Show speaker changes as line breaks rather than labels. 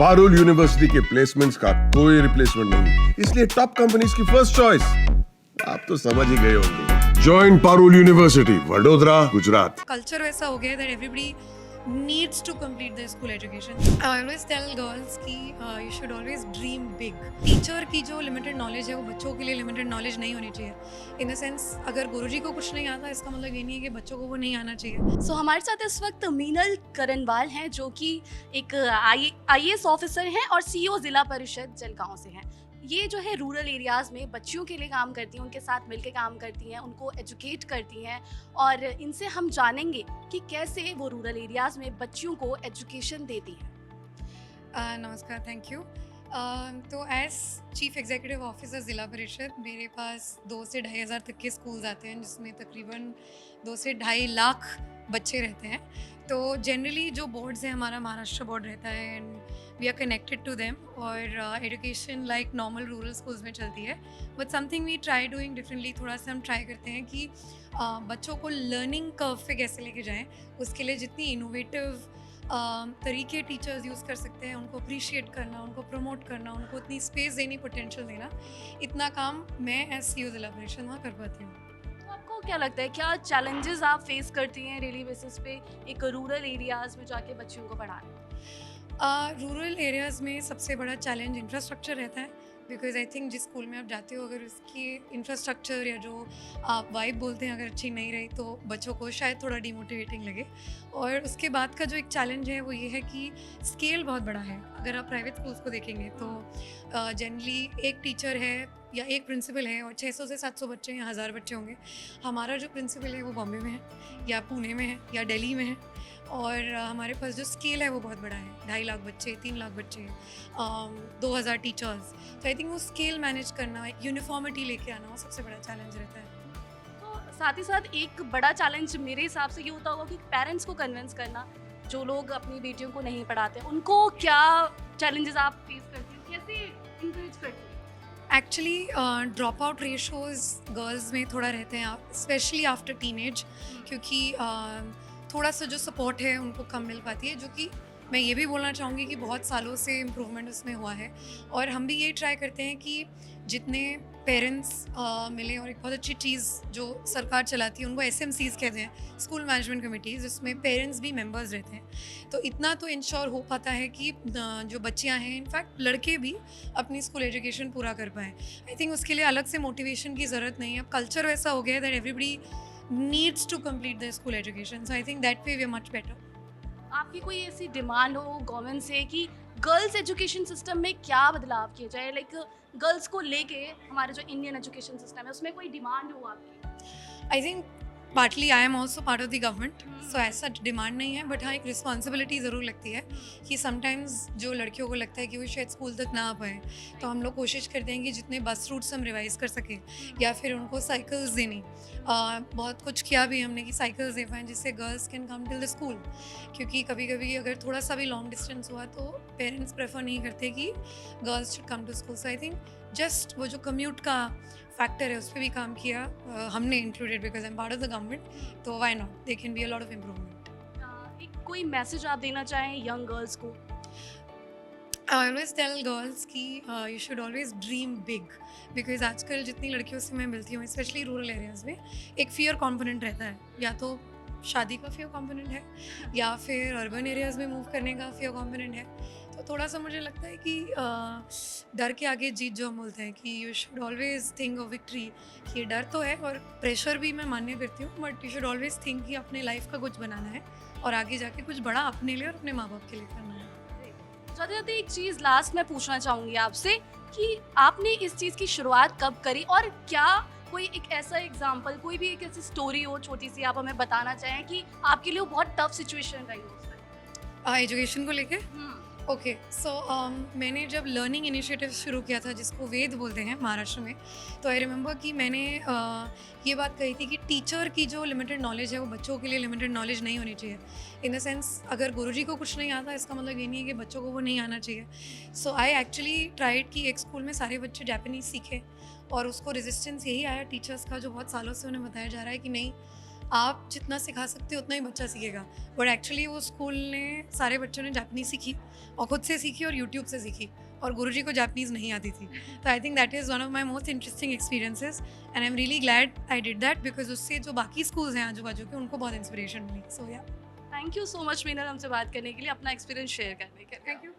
Parul university के placements का कोई रिप्लेसमेंट नहीं, इसलिए टॉप कंपनीज की फर्स्ट चॉइस। आप तो समझ ही गए होंगे। Join Parul university, Vadodara, Gujarat.
Culture वैसा हो गया है that everybody needs to complete their school education. I always tell girls कि you should always dream big. Teacher की जो लिमिटेड नॉलेज है वो बच्चों के लिए लिमिटेड नॉलेज नहीं होनी चाहिए. In the sense अगर गुरुजी को कुछ नहीं आता इसका मतलब ये नहीं है कि बच्चों को वो नहीं आना चाहिए.
सो हमारे साथ इस वक्त मीनल करनवाल हैं जो कि एक IAS ऑफिसर हैं और CEO जिला परिषद जलगांव से हैं। ये जो है रूरल एरियाज़ में बच्चियों के लिए काम करती हैं, उनके साथ मिलकर काम करती हैं, उनको एजुकेट करती हैं और इनसे हम जानेंगे कि कैसे वो रूरल एरियाज़ में बच्चियों को एजुकेशन देती हैं।
नमस्कार, थैंक यू। तो एज चीफ एग्जीक्यूटिव ऑफिसर ज़िला परिषद मेरे पास 2 से 2,500 तक के स्कूल्स आते हैं जिसमें तकरीबन 2 से 2.5 लाख बच्चे रहते हैं। तो जनरली जो बोर्ड्स हैं, हमारा महाराष्ट्र बोर्ड रहता है and we are connected to them और education like normal rural schools में चलती है, but something we try doing differently. थोड़ा सा हम ट्राई करते हैं कि बच्चों को लर्निंग कर्व पे कैसे लेके जाएं, उसके लिए जितनी इनोवेटिव तरीके टीचर्स यूज़ कर सकते हैं, उनको अप्रिशिएट करना, उनको प्रमोट करना, उनको इतनी स्पेस देनी, पोटेंशियल देना, इतना काम मैं एज CEO जिला परिषद वहाँ कर पाती हूँ।
तो आपको क्या लगता है, क्या चैलेंजेस आप फेस करती हैं डेली बेसिस पे एक रूरल एरियाज़ में जाके बच्चियों को पढ़ाने?
रूरल एरियाज़ में सबसे बड़ा चैलेंज इंफ्रास्ट्रक्चर रहता है, बिकॉज आई थिंक जिस स्कूल में आप जाते हो अगर उसकी इंफ्रास्ट्रक्चर या जो आप वाइब बोलते हैं अगर अच्छी नहीं रही तो बच्चों को शायद थोड़ा डिमोटिवेटिंग लगे। और उसके बाद का जो एक चैलेंज है वो ये है कि स्केल बहुत बड़ा है। अगर आप प्राइवेट स्कूल्स को देखेंगे तो जनरली एक टीचर है या एक प्रिंसिपल है और 600 से 700 बच्चे या 1000 बच्चे होंगे। हमारा जो प्रिंसिपल है वो बॉम्बे में है या पुणे में है या दिल्ली में है और हमारे पास जो स्केल है वो बहुत बड़ा है, 2.5 लाख बच्चे, 3 लाख बच्चे, 2000 टीचर्स। तो आई थिंक वो स्केल मैनेज करना, एक यूनिफॉर्मिटी लेके आना, वो सबसे बड़ा चैलेंज रहता है।
तो साथ ही साथ एक बड़ा चैलेंज मेरे हिसाब से ये होता होगा कि पेरेंट्स को कन्विंस करना, जो लोग अपनी बेटियों को नहीं पढ़ाते, उनको क्या चैलेंजेस आप फेस करती हैं, कैसे इंकरेज करती हैं?
Actually drop out ratios girls में थोड़ा रहते हैं, स्पेशली आफ्टर टीनेज, क्योंकि थोड़ा सा जो सपोर्ट है उनको कम मिल पाती है, जो कि मैं ये भी बोलना चाहूँगी कि बहुत सालों से इम्प्रूवमेंट उसमें हुआ है। और हम भी ये ट्राई करते हैं कि जितने पेरेंट्स मिलें, और एक बहुत अच्छी चीज़ जो सरकार चलाती है उनको SMCs कहते हैं, स्कूल मैनेजमेंट कमेटीज़, जिसमें पेरेंट्स भी मेंबर्स रहते हैं। तो इतना तो इंश्योर हो पाता है कि जो बच्चियां हैं, इनफैक्ट लड़के भी अपनी स्कूल एजुकेशन पूरा कर पाएँ। आई थिंक उसके लिए अलग से मोटिवेशन की ज़रूरत नहीं है। अब कल्चर वैसा हो गया है that everybody needs to complete their school education, so I think that way we are much better.
आपकी कोई ऐसी डिमांड हो गवर्नमेंट से कि गर्ल्स एजुकेशन सिस्टम में क्या बदलाव किए जाए, लाइक गर्ल्स को लेके हमारा जो इंडियन एजुकेशन सिस्टम है उसमें कोई डिमांड हो आपकी?
I think partly I am also part of the government, so ऐसा डिमांड नहीं है, बट हाँ एक रिस्पॉन्सिबिलिटी ज़रूर लगती है कि समटाइम्स जो लड़कियों को लगता है कि वो शायद स्कूल तक ना आ पाए, तो हम लोग कोशिश करते हैं कि जितने बस रूट्स हम रिवाइज़ कर सकें या फिर उनको साइकिल्स देनी। बहुत कुछ किया भी हमने कि साइकिल्स दे पाएँ जिससे girls can come till the school, क्योंकि कभी कभी अगर थोड़ा सा भी लॉन्ग डिस्टेंस हुआ तो पेरेंट्स प्रेफर नहीं करते कि girls should come to school. So I think just वो जो कम्यूट का फैक्टर है उस पर भी काम किया हमने included, because I am part of the government, तो why not, they can be a lot of improvement.
एक कोई मैसेज आप देना चाहें यंग गर्ल्स को?
आई ऑलवेज टेल गर्ल्स कि you should always dream big, because आजकल जितनी लड़कियों से मैं मिलती हूँ स्पेशली रूरल एरियाज़ में एक फियर कॉम्पोनेंट रहता है, या तो शादी का फियर कॉम्पोनेंट है या फिर अर्बन एरियाज़ में मूव करने का फियर कॉम्पोनेंट है। तो थोड़ा सा मुझे लगता है कि डर के आगे जीत जो हम बोलते हैं कि you should always think of victory, कि ये डर तो है और प्रेशर भी मैं मान्य करती हूँ, but you should always think कि अपने लाइफ का कुछ बनाना है और आगे जाके कुछ बड़ा अपने लिए और अपने माँ बाप के लिए करना है।
जाते जाते एक चीज़ लास्ट में पूछना चाहूँगी आपसे कि आपने इस चीज़ की शुरुआत कब करी और क्या कोई एक ऐसा एग्जाम्पल, कोई भी एक ऐसी स्टोरी हो छोटी सी, आप हमें बताना चाहें कि आपके लिए वो बहुत टफ सिचुएशन रही हो
एजुकेशन को लेके? ओके, सो मैंने जब लर्निंग इनिशिएटिव शुरू किया था जिसको वेद बोलते हैं महाराष्ट्र में, तो आई रिमेंबर कि मैंने ये बात कही थी कि टीचर की जो लिमिटेड नॉलेज है वो बच्चों के लिए लिमिटेड नॉलेज नहीं होनी चाहिए। इन द सेंस अगर गुरुजी को कुछ नहीं आता इसका मतलब ये नहीं है कि बच्चों को वो नहीं आना चाहिए। सो आई एक्चुअली ट्राइड कि एक स्कूल में सारे बच्चे जापानीज़ सीखे और उसको रेजिस्टेंस यही आया टीचर्स का, जो बहुत सालों से उन्हें बताया जा रहा है कि नहीं आप जितना सिखा सकते हो उतना ही बच्चा सीखेगा, बट एक्चुअली वो स्कूल ने सारे बच्चों ने जापानीज़ सीखी और खुद से सीखी और यूट्यूब से सीखी, और गुरुजी को जापानीज़ नहीं आती थी। तो I think that is one of my most interesting experiences and I am really glad I did that, because उससे जो बाकी स्कूल्स हैं आजू बाजू के उनको बहुत इंस्पिरेशन मिली। सो या
thank you so much Meenal, हमसे बात करने के लिए, अपना एक्सपीरियंस शेयर करने के लिए।
Thank you.